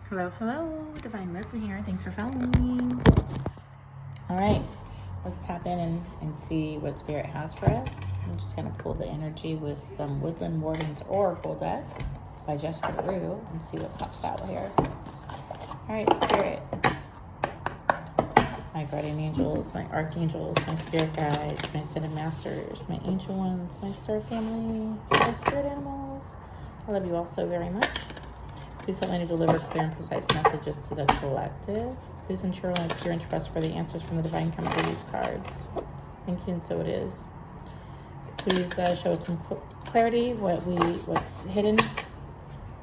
Hello, hello, Divine Wisdom here. Thanks for following. All right, let's tap in and see what Spirit has for us. I'm just going to pull the energy with some Woodland Warden's Oracle deck by Jessica Rue and see what pops out here. All right, Spirit. My guardian angels, my archangels, my spirit guides, my ascended masters, my angel ones, my star family, my spirit animals. I love you all so very much. Please help me to deliver clear and precise messages to the collective. Please ensure I appear and trust for the answers from the divine come through these cards. Thank you, and so it is. Please show us some clarity, what's hidden,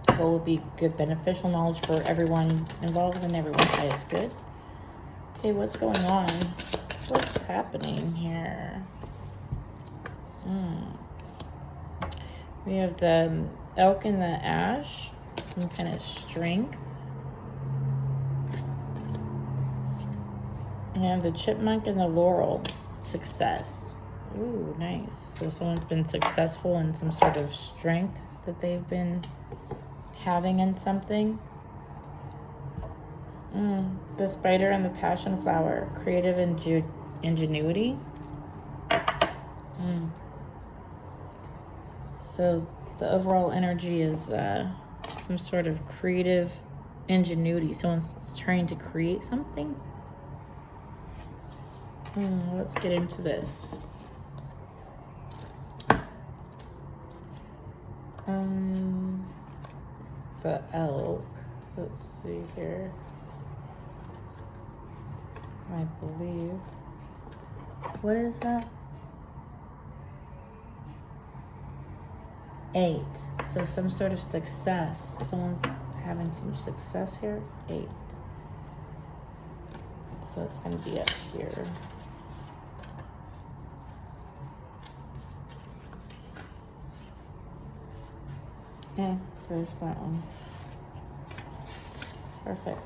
what will be good, beneficial knowledge for everyone involved and everyone's highest good. Okay, what's going on? What's happening here? We have the elk and the ash. Some kind of strength. And the chipmunk and the laurel. Success. Ooh, nice. So someone's been successful in some sort of strength that they've been having in something. The spider and the passion flower. Creative ingenuity. So the overall energy is some sort of creative ingenuity. Someone's trying to create something. Let's get into this. The elk. Let's see here. I believe. What is that? 8. So some sort of success. Someone's having some success here. 8. So it's going to be up here. Yeah, there's that one. Perfect.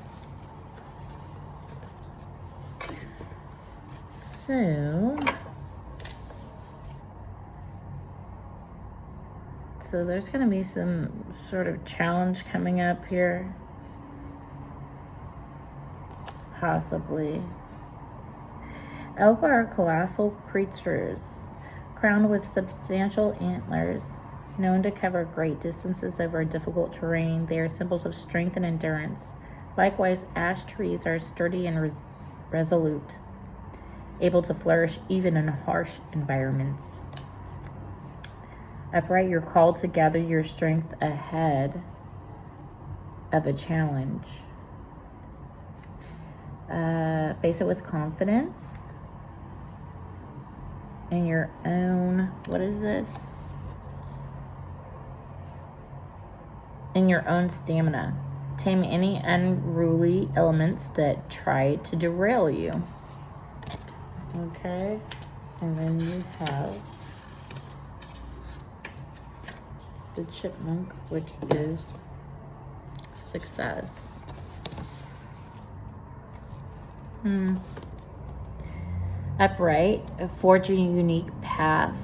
So there's going to be some sort of challenge coming up here. Possibly. Elk are colossal creatures, crowned with substantial antlers, known to cover great distances over difficult terrain. They are symbols of strength and endurance. Likewise, ash trees are sturdy and resolute, able to flourish even in harsh environments. Upright, you're called to gather your strength ahead of a challenge. Face it with confidence in your own, what is this? In your own stamina. Tame any unruly elements that try to derail you. Okay, and then you have the chipmunk, which is success. Upright, forging a unique path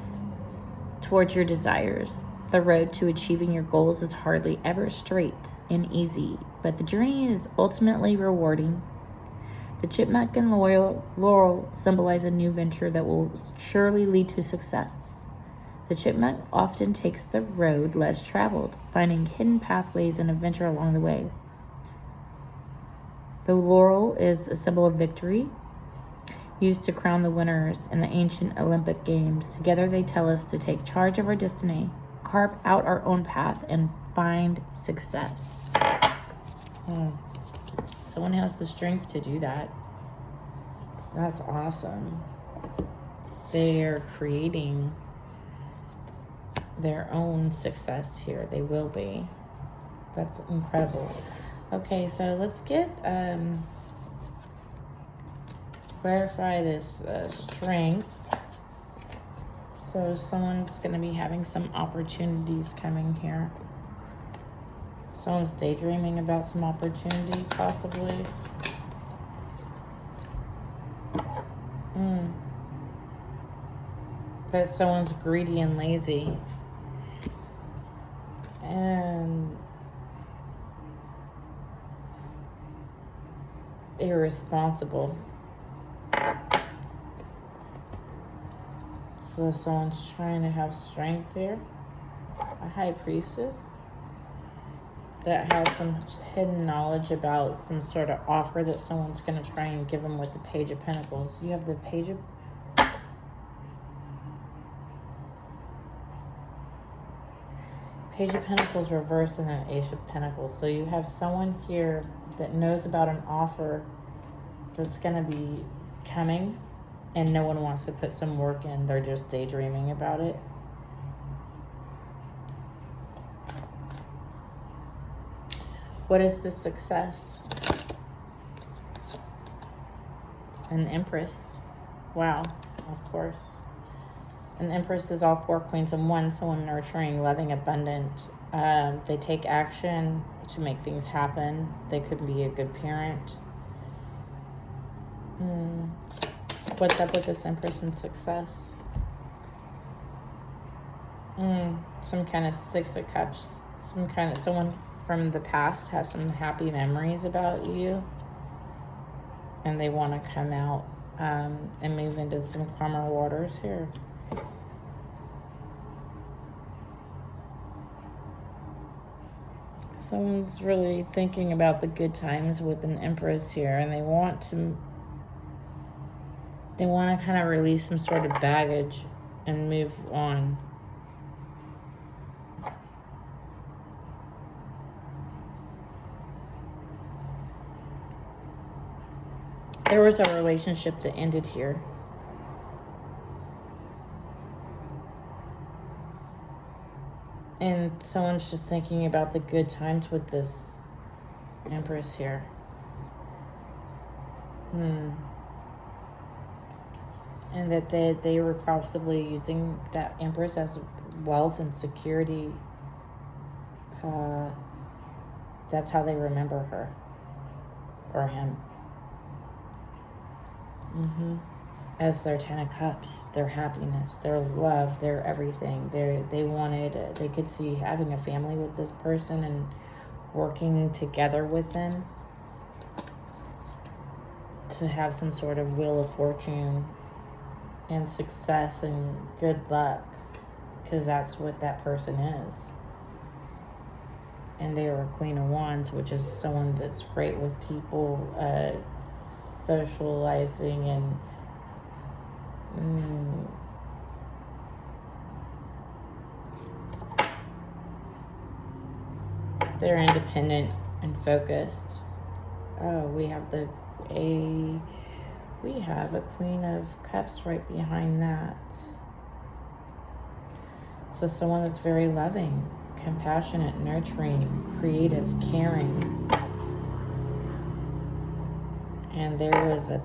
towards your desires. The road to achieving your goals is hardly ever straight and easy, but the journey is ultimately rewarding. The chipmunk and laurel symbolize a new venture that will surely lead to success. The chipmunk often takes the road less traveled, finding hidden pathways and adventure along the way. The laurel is a symbol of victory, used to crown the winners in the ancient Olympic Games. Together they tell us to take charge of our destiny, carve out our own path, and find success. Someone has the strength to do that. That's awesome. They're creating their own success here. They will be. That's incredible. Okay, so let's get clarify this strength. So someone's going to be having some opportunities coming here. Someone's daydreaming about some opportunity, possibly. But someone's greedy and lazy. And irresponsible. So someone's trying to have strength here. A high priestess that has some hidden knowledge about some sort of offer that someone's going to try and give them with the Page of Pentacles. You have the Page of Pentacles reversed and an Ace of Pentacles. So you have someone here that knows about an offer that's going to be coming, and no one wants to put some work in. They're just daydreaming about it. What is the success? An Empress. Wow, of course. An Empress is all 4 queens in one. Someone nurturing, loving, abundant. They take action to make things happen. They could be a good parent. What's up with this Empress and success? Some kind of Six of Cups. Someone from the past has some happy memories about you, and they want to come out and move into some calmer waters here. Someone's really thinking about the good times with an Empress here, and they want to kind of release some sort of baggage and move on. There was a relationship that ended here. And someone's just thinking about the good times with this Empress here. And that they were possibly using that Empress as wealth and security. That's how they remember her or him. As their 10 of Cups, their happiness, their love, their everything. They could see having a family with this person and working together with them to have some sort of wheel of fortune and success and good luck, because that's what that person is. And they are a Queen of Wands, which is someone that's great with people, socializing and they're independent and focused. Oh, we have a Queen of Cups right behind that. So someone that's very loving, compassionate, nurturing, creative, caring. And there was a